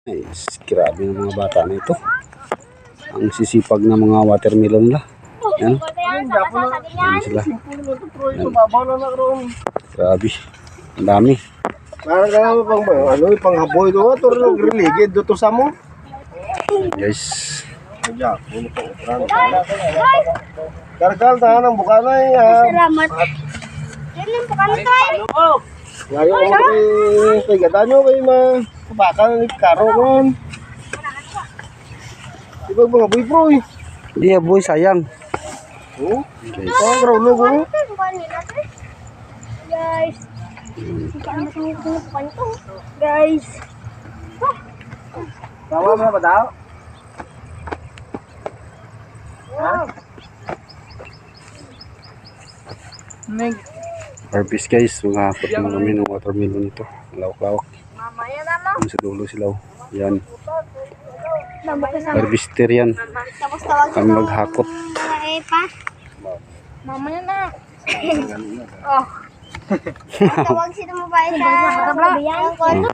Guys, grabe ng mga bata na ito. Ang sisipag ng mga watermelon nila. Yan. Yan sila. Yan. Grabe. Ang dami. Parang kaya pang panghaboy do to nagreligid do to sa mo. Guys. Aja, puno po. Kargal ta nang bukanay. Salamat. Yan yung bukana tayo. Ngayon kay gadanyo kay bakal ni karo kon. Iba mga boy bro. Hindi boy, sayang. Oh, Guys. ang bro logo. Guys. Guys. Tawa mo ba daw? Harvest guys, maghahakot naman kami ng watermelon ito. Lawak-lawak. Mamaya naman. Sa dulo sila. Yan. Tapos Harvester yan. tawag Kami maghakot. pa. Mamaya na. Oh. Tawag sila mo ba sa bayan?